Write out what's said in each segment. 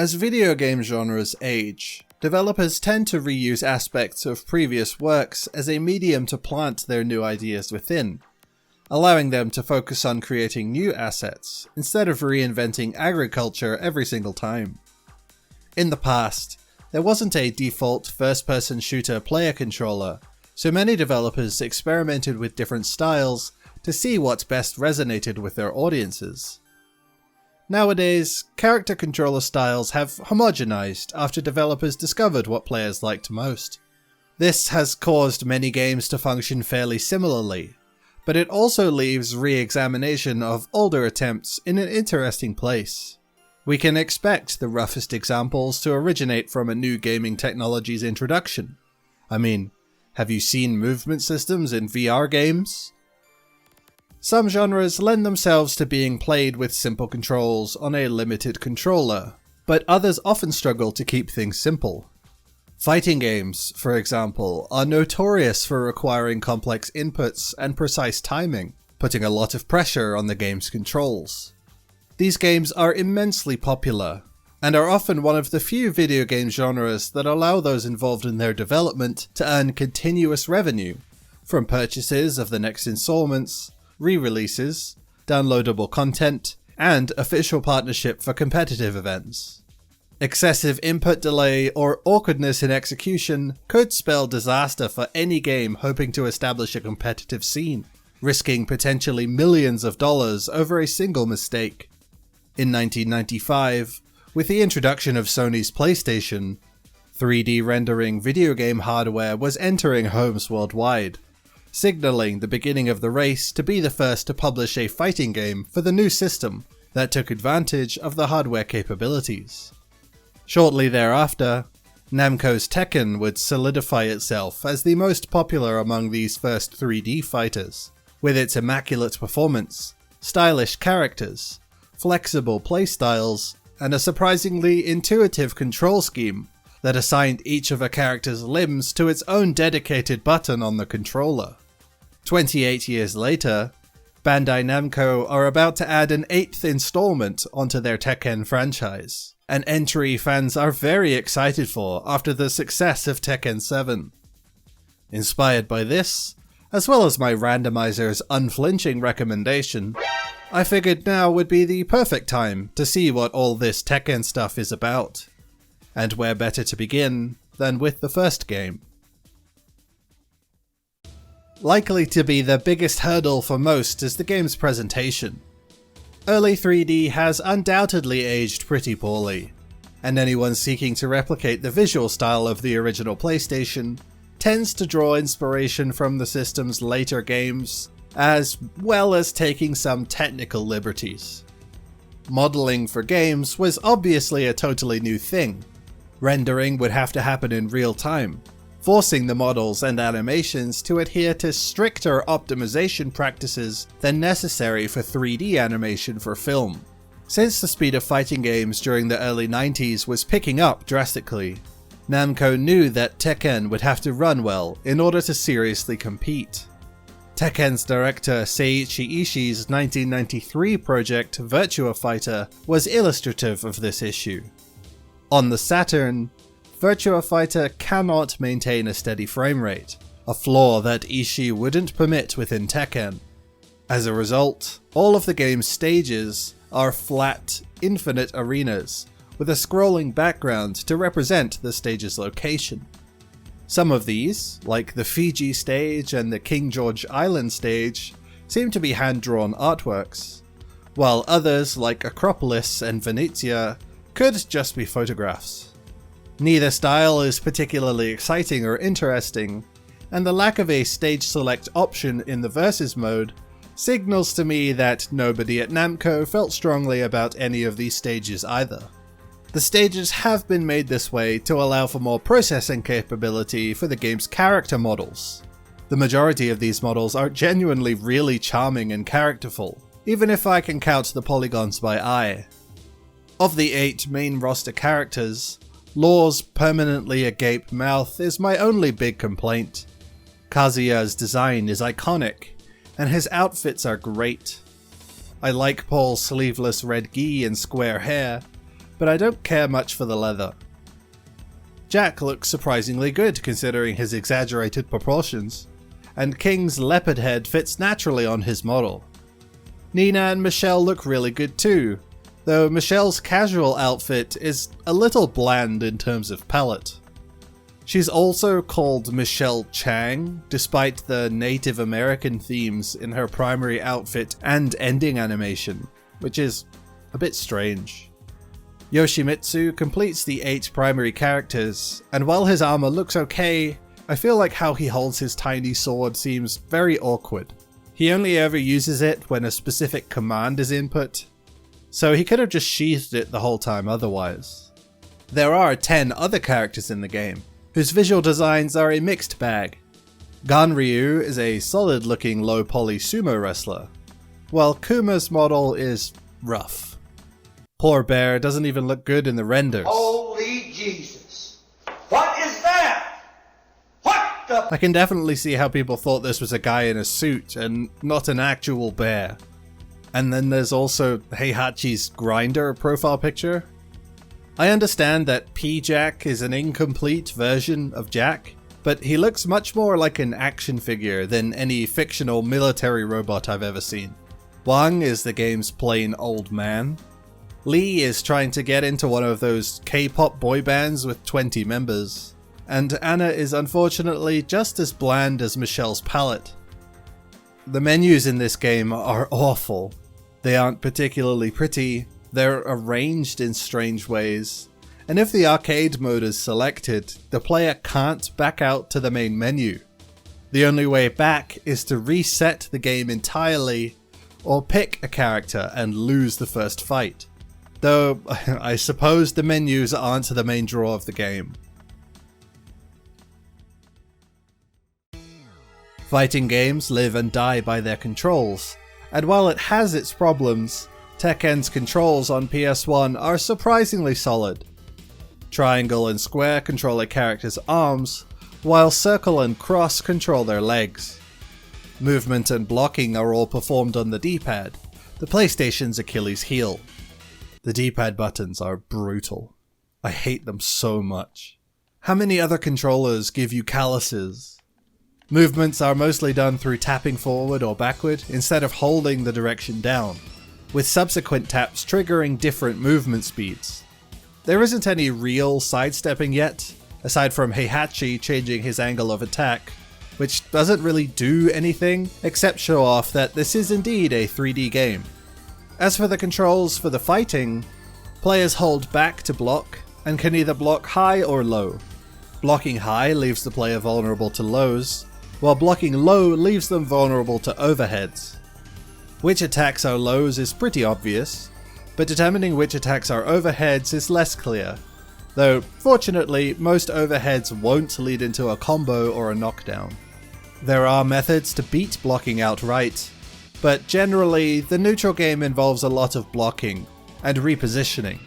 As video game genres age, developers tend to reuse aspects of previous works as a medium to plant their new ideas within, allowing them to focus on creating new assets instead of reinventing agriculture every single time. In the past, there wasn't a default first-person shooter player controller, so many developers experimented with different styles to see what best resonated with their audiences. Nowadays, character controller styles have homogenized after developers discovered what players liked most. This has caused many games to function fairly similarly, but it also leaves re-examination of older attempts in an interesting place. We can expect the roughest examples to originate from a new gaming technology's introduction. I mean, have you seen movement systems in VR games? Some genres lend themselves to being played with simple controls on a limited controller, but others often struggle to keep things simple. Fighting games, for example, are notorious for requiring complex inputs and precise timing, putting a lot of pressure on the game's controls. These games are immensely popular, and are often one of the few video game genres that allow those involved in their development to earn continuous revenue, from purchases of the next installments, re-releases, downloadable content, and official partnership for competitive events. Excessive input delay or awkwardness in execution could spell disaster for any game hoping to establish a competitive scene, risking potentially millions of dollars over a single mistake. In 1995, with the introduction of Sony's PlayStation, 3D rendering video game hardware was entering homes worldwide, signaling the beginning of the race to be the first to publish a fighting game for the new system that took advantage of the hardware capabilities. Shortly thereafter, Namco's Tekken would solidify itself as the most popular among these first 3D fighters, with its immaculate performance, stylish characters, flexible playstyles, and a surprisingly intuitive control scheme that assigned each of a character's limbs to its own dedicated button on the controller. 28 years later, Bandai Namco are about to add an 8th installment onto their Tekken franchise, an entry fans are very excited for after the success of Tekken 7. Inspired by this, as well as my randomizer's unflinching recommendation, I figured now would be the perfect time to see what all this Tekken stuff is about. And where better to begin than with the first game. Likely to be the biggest hurdle for most is the game's presentation. Early 3D has undoubtedly aged pretty poorly, and anyone seeking to replicate the visual style of the original PlayStation tends to draw inspiration from the system's later games, as well as taking some technical liberties. Modeling for games was obviously a totally new thing. Rendering would have to happen in real time, forcing the models and animations to adhere to stricter optimization practices than necessary for 3D animation for film. Since the speed of fighting games during the early 90s was picking up drastically, Namco knew that Tekken would have to run well in order to seriously compete. Tekken's director Seiichi Ishii's 1993 project Virtua Fighter was illustrative of this issue. On the Saturn, Virtua Fighter cannot maintain a steady frame rate, a flaw that Ishii wouldn't permit within Tekken. As a result, all of the game's stages are flat, infinite arenas, with a scrolling background to represent the stage's location. Some of these, like the Fiji stage and the King George Island stage, seem to be hand-drawn artworks, while others, like Acropolis and Venezia, could just be photographs. Neither style is particularly exciting or interesting, and the lack of a stage select option in the versus mode signals to me that nobody at Namco felt strongly about any of these stages either. The stages have been made this way to allow for more processing capability for the game's character models. The majority of these models are genuinely really charming and characterful, even if I can count the polygons by eye. Of the 8 main roster characters, Law's permanently agape mouth is my only big complaint. Kazuya's design is iconic, and his outfits are great. I like Paul's sleeveless red gi and square hair, but I don't care much for the leather. Jack looks surprisingly good considering his exaggerated proportions, and King's leopard head fits naturally on his model. Nina and Michelle look really good too, though Michelle's casual outfit is a little bland in terms of palette. She's also called Michelle Chang, despite the Native American themes in her primary outfit and ending animation, which is a bit strange. Yoshimitsu completes the 8 primary characters, and while his armor looks okay, I feel like how he holds his tiny sword seems very awkward. He only ever uses it when a specific command is input, so he could have just sheathed it the whole time otherwise. There are 10 other characters in the game, whose visual designs are a mixed bag. Ganryu is a solid-looking low-poly sumo wrestler, while Kuma's model is rough. Poor Bear doesn't even look good in the renders. Holy Jesus! What is that? What the? I can definitely see how people thought this was a guy in a suit and not an actual bear. And then there's also Heihachi's grinder profile picture. I understand that P-Jack is an incomplete version of Jack, but he looks much more like an action figure than any fictional military robot I've ever seen. Wang is the game's plain old man. Lee is trying to get into one of those K-pop boy bands with 20 members. And Anna is unfortunately just as bland as Michelle's palette. The menus in this game are awful. They aren't particularly pretty, they're arranged in strange ways, and if the arcade mode is selected, the player can't back out to the main menu. The only way back is to reset the game entirely, or pick a character and lose the first fight. Though, I suppose the menus aren't the main draw of the game. Fighting games live and die by their controls, and while it has its problems, Tekken's controls on PS1 are surprisingly solid. Triangle and square control a character's arms, while circle and cross control their legs. Movement and blocking are all performed on the D-pad, the PlayStation's Achilles heel. The D-pad buttons are brutal. I hate them so much. How many other controllers give you calluses? Movements are mostly done through tapping forward or backward instead of holding the direction down, with subsequent taps triggering different movement speeds. There isn't any real sidestepping yet, aside from Heihachi changing his angle of attack, which doesn't really do anything except show off that this is indeed a 3D game. As for the controls for the fighting, players hold back to block, and can either block high or low. Blocking high leaves the player vulnerable to lows, while blocking low leaves them vulnerable to overheads. Which attacks are lows is pretty obvious, but determining which attacks are overheads is less clear, though fortunately most overheads won't lead into a combo or a knockdown. There are methods to beat blocking outright, but generally the neutral game involves a lot of blocking and repositioning,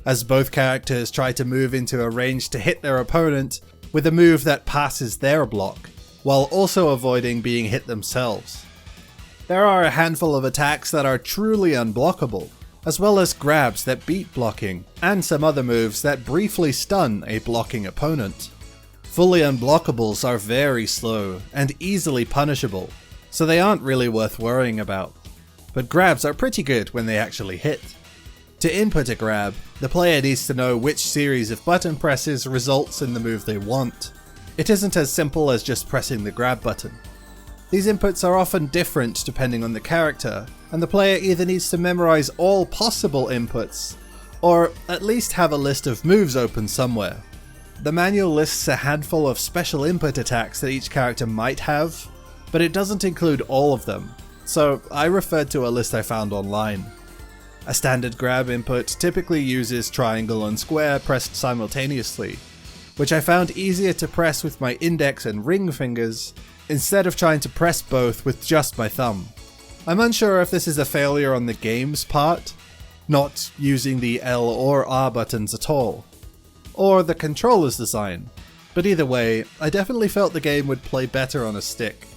as both characters try to move into a range to hit their opponent with a move that passes their block, while also avoiding being hit themselves. There are a handful of attacks that are truly unblockable, as well as grabs that beat blocking, and some other moves that briefly stun a blocking opponent. Fully unblockables are very slow and easily punishable, so they aren't really worth worrying about, but grabs are pretty good when they actually hit. To input a grab, the player needs to know which series of button presses results in the move they want. It isn't as simple as just pressing the grab button. These inputs are often different depending on the character, and the player either needs to memorize all possible inputs, or at least have a list of moves open somewhere. The manual lists a handful of special input attacks that each character might have, but it doesn't include all of them, so I referred to a list I found online. A standard grab input typically uses triangle and square pressed simultaneously, which I found easier to press with my index and ring fingers, instead of trying to press both with just my thumb. I'm unsure if this is a failure on the game's part, not using the L or R buttons at all, or the controller's design, but either way, I definitely felt the game would play better on a stick.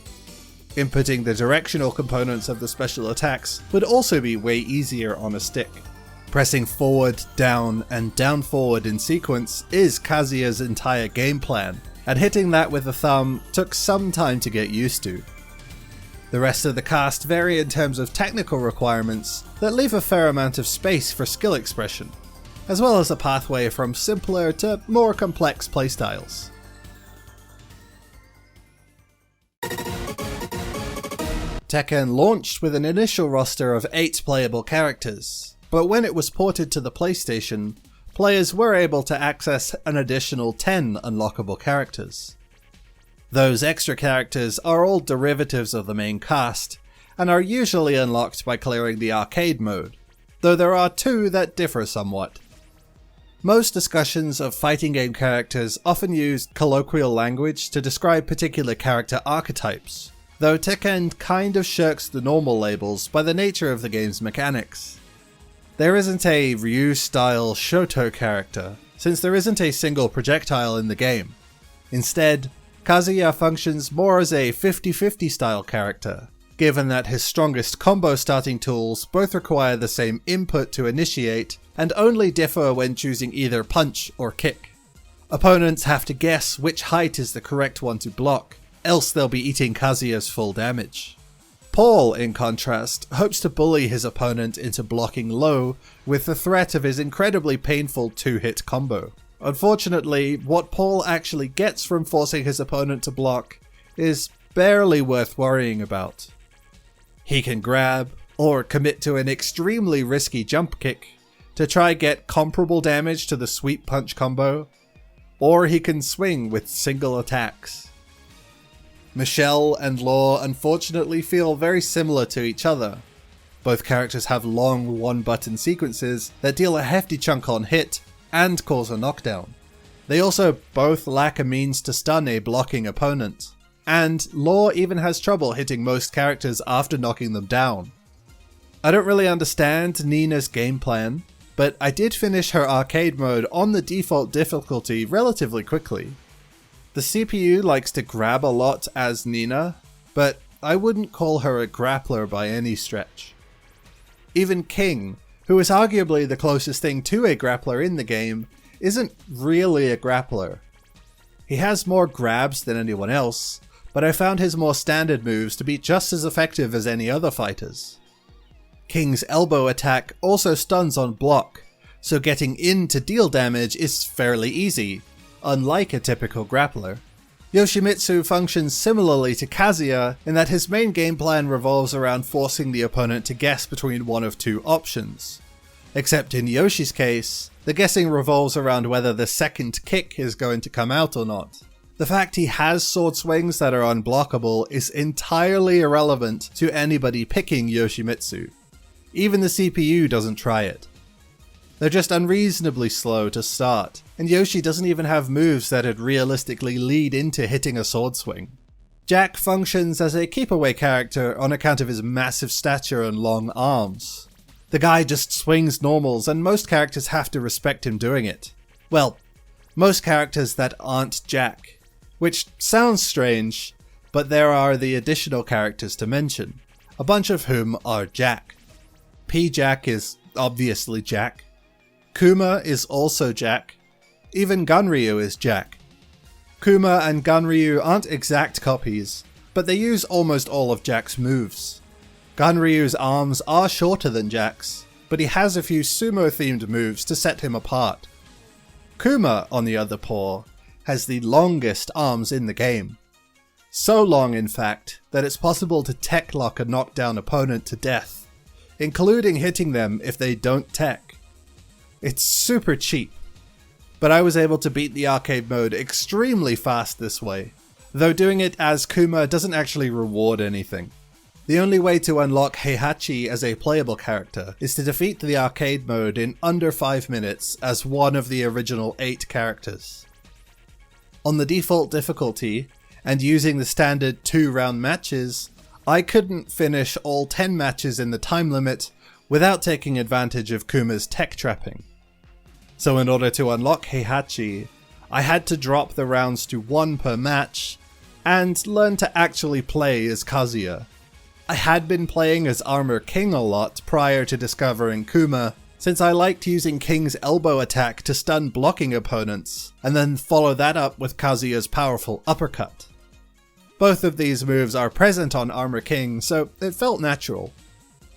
Inputting the directional components of the special attacks would also be way easier on a stick. Pressing forward, down, and down forward in sequence is Kazuya's entire game plan, and hitting that with the thumb took some time to get used to. The rest of the cast vary in terms of technical requirements that leave a fair amount of space for skill expression, as well as a pathway from simpler to more complex playstyles. Tekken launched with an initial roster of 8 playable characters, but when it was ported to the PlayStation, players were able to access an additional 10 unlockable characters. Those extra characters are all derivatives of the main cast, and are usually unlocked by clearing the arcade mode, though there are 2 that differ somewhat. Most discussions of fighting game characters often use colloquial language to describe particular character archetypes, though Tekken kind of shirks the normal labels by the nature of the game's mechanics. There isn't a Ryu-style Shoto character, since there isn't a single projectile in the game. Instead, Kazuya functions more as a 50-50 style character, given that his strongest combo starting tools both require the same input to initiate, and only differ when choosing either punch or kick. Opponents have to guess which height is the correct one to block, else they'll be eating Kazuya's full damage. Paul, in contrast, hopes to bully his opponent into blocking low with the threat of his incredibly painful 2-hit combo. Unfortunately, what Paul actually gets from forcing his opponent to block is barely worth worrying about. He can grab, or commit to an extremely risky jump kick, to try get comparable damage to the sweep punch combo, or he can swing with single attacks. Michelle and Law unfortunately feel very similar to each other. Both characters have long one-button sequences that deal a hefty chunk on hit, and cause a knockdown. They also both lack a means to stun a blocking opponent, and Law even has trouble hitting most characters after knocking them down. I don't really understand Nina's game plan, but I did finish her arcade mode on the default difficulty relatively quickly. The CPU likes to grab a lot as Nina, but I wouldn't call her a grappler by any stretch. Even King, who is arguably the closest thing to a grappler in the game, isn't really a grappler. He has more grabs than anyone else, but I found his more standard moves to be just as effective as any other fighters. King's elbow attack also stuns on block, so getting in to deal damage is fairly easy, unlike a typical grappler. Yoshimitsu functions similarly to Kazuya in that his main game plan revolves around forcing the opponent to guess between one of 2 options. Except in Yoshi's case, the guessing revolves around whether the second kick is going to come out or not. The fact he has sword swings that are unblockable is entirely irrelevant to anybody picking Yoshimitsu. Even the CPU doesn't try it. They're just unreasonably slow to start, and Yoshi doesn't even have moves that'd realistically lead into hitting a sword swing. Jack functions as a keep-away character on account of his massive stature and long arms. The guy just swings normals, and most characters have to respect him doing it. Well, most characters that aren't Jack. Which sounds strange, but there are the additional characters to mention, a bunch of whom are Jack. P-Jack is obviously Jack. Kuma is also Jack. Even Gunryu is Jack. Kuma and Gunryu aren't exact copies, but they use almost all of Jack's moves. Gunryu's arms are shorter than Jack's, but he has a few sumo-themed moves to set him apart. Kuma, on the other paw, has the longest arms in the game. So long, in fact, that it's possible to tech lock a knockdown opponent to death, including hitting them if they don't tech. It's super cheap, but I was able to beat the arcade mode extremely fast this way, though doing it as Kuma doesn't actually reward anything. The only way to unlock Heihachi as a playable character is to defeat the arcade mode in under 5 minutes as one of the original 8 characters. On the default difficulty, and using the standard 2-round matches, I couldn't finish all 10 matches in the time limit without taking advantage of Kuma's tech trapping. So in order to unlock Heihachi, I had to drop the rounds to 1 per match, and learn to actually play as Kazuya. I had been playing as Armor King a lot prior to discovering Kuma, since I liked using King's elbow attack to stun blocking opponents, and then follow that up with Kazuya's powerful uppercut. Both of these moves are present on Armor King, so it felt natural.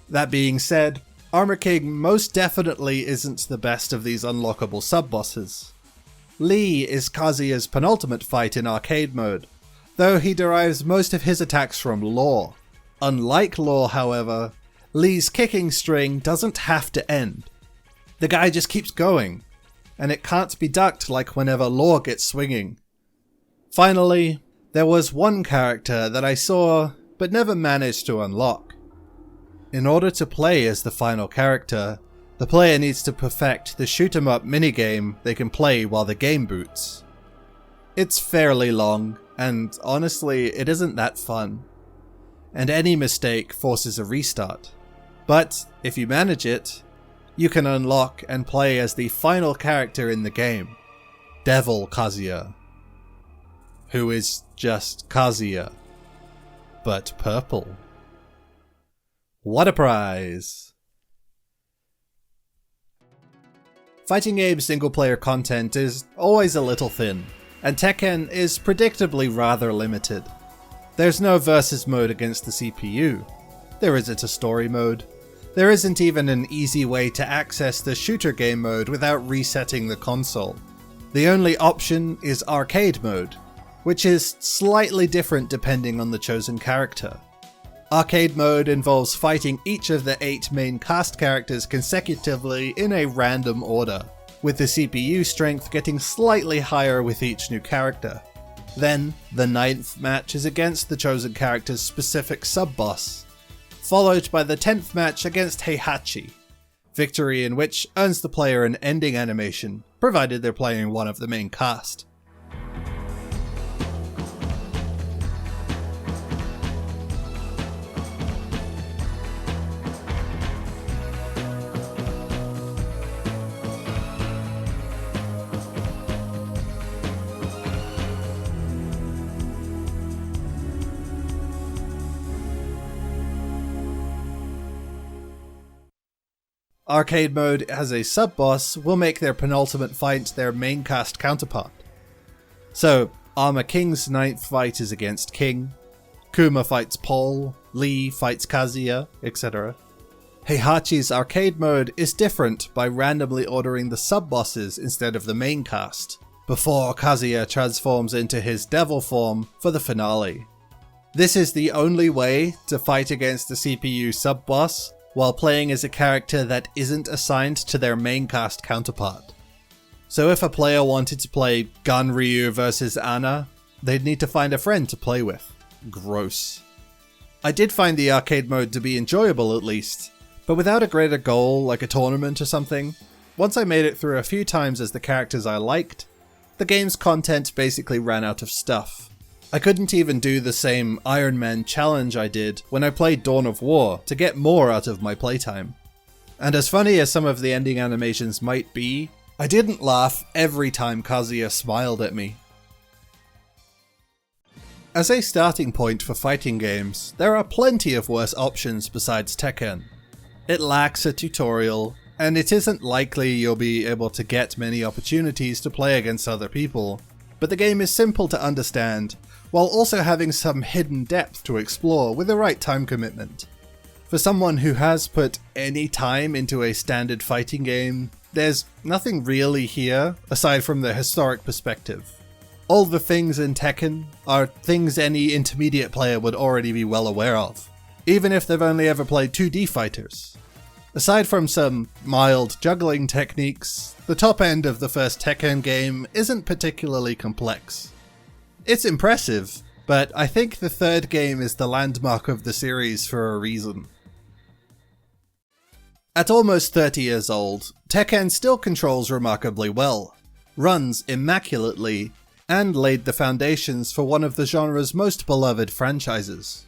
That being said, Armor King most definitely isn't the best of these unlockable sub-bosses. Lee is Kazuya's penultimate fight in arcade mode, though he derives most of his attacks from Law. Unlike Law, however, Lee's kicking string doesn't have to end. The guy just keeps going, and it can't be ducked like whenever Law gets swinging. Finally, there was one character that I saw but never managed to unlock. In order to play as the final character, the player needs to perfect the shoot 'em up minigame they can play while the game boots. It's fairly long, and honestly, it isn't that fun. And any mistake forces a restart. But if you manage it, you can unlock and play as the final character in the game, Devil Kazuya, who is just Kazuya, but purple. What a prize! Fighting game single-player content is always a little thin, and Tekken is predictably rather limited. There's no versus mode against the CPU. There isn't a story mode. There isn't even an easy way to access the shooter game mode without resetting the console. The only option is arcade mode, which is slightly different depending on the chosen character. Arcade mode involves fighting each of the 8 main cast characters consecutively in a random order, with the CPU strength getting slightly higher with each new character. Then, the 9th match is against the chosen character's specific sub-boss, followed by the 10th match against Heihachi, victory in which earns the player an ending animation, provided they're playing one of the main cast. Arcade mode as a sub-boss will make their penultimate fight their main cast counterpart. So, Armor King's 9th fight is against King, Kuma fights Paul, Lee fights Kazuya, etc. Heihachi's arcade mode is different by randomly ordering the sub-bosses instead of the main cast, before Kazuya transforms into his devil form for the finale. This is the only way to fight against the CPU sub-boss while playing as a character that isn't assigned to their main cast counterpart. So if a player wanted to play Gun Ryu vs Anna, they'd need to find a friend to play with. Gross. I did find the arcade mode to be enjoyable at least, but without a greater goal like a tournament or something, once I made it through a few times as the characters I liked, the game's content basically ran out of stuff. I couldn't even do the same Iron Man challenge I did when I played Dawn of War to get more out of my playtime. And as funny as some of the ending animations might be, I didn't laugh every time Kazuya smiled at me. As a starting point for fighting games, there are plenty of worse options besides Tekken. It lacks a tutorial, and it isn't likely you'll be able to get many opportunities to play against other people, but the game is simple to understand, while also having some hidden depth to explore with the right time commitment. For someone who has put any time into a standard fighting game, there's nothing really here aside from the historic perspective. All the things in Tekken are things any intermediate player would already be well aware of, even if they've only ever played 2D fighters. Aside from some mild juggling techniques, the top end of the first Tekken game isn't particularly complex. It's impressive, but I think the third game is the landmark of the series for a reason. At almost 30 years old, Tekken still controls remarkably well, runs immaculately, and laid the foundations for one of the genre's most beloved franchises.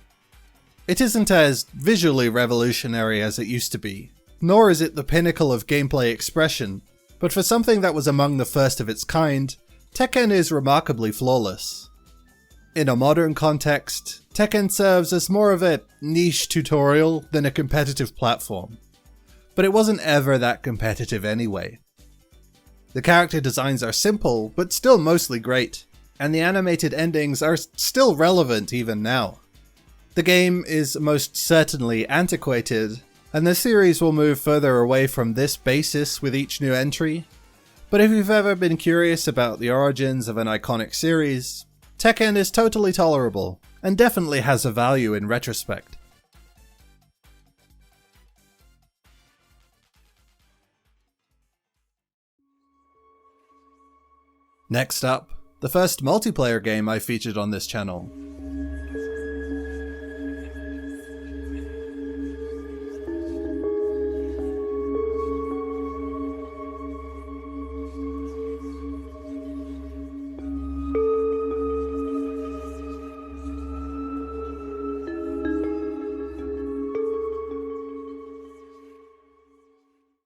It isn't as visually revolutionary as it used to be, nor is it the pinnacle of gameplay expression, but for something that was among the first of its kind, Tekken is remarkably flawless. In a modern context, Tekken serves as more of a niche tutorial than a competitive platform. but it wasn't ever that competitive anyway. The character designs are simple, but still mostly great, and the animated endings are still relevant even now. The game is most certainly antiquated, and the series will move further away from this basis with each new entry, but if you've ever been curious about the origins of an iconic series, Tekken is totally tolerable, and definitely has a value in retrospect. Next up, the first multiplayer game I featured on this channel,